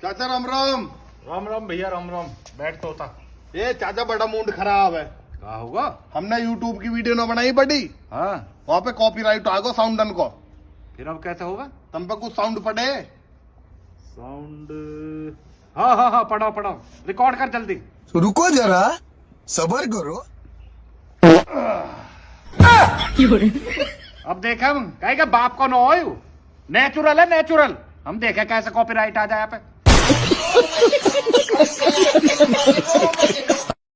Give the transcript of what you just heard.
चाचा राम राम। राम राम भैया राम राम। बैठ तो होता। ये चाचा बड़ा मूड खराब है। क्या होगा? हमने यूट्यूब की वीडियो ना बनाई बड़ी, हाँ, वहाँ पे कॉपीराइट आ गो साउंडन को। फिर अब कैसे होगा? तुम पे कुछ साउंड पड़े। साउंड? हाँ हाँ हाँ, पढ़ाओ पढ़ाओ, रिकॉर्ड कर जल्दी। रुको जरा, सबर करो। अब देखे हम कहेगा बाप को नो हो, नेचुरल है नेचुरल। हम देखे कैसे कॉपीराइट आ जाए यहाँ पे।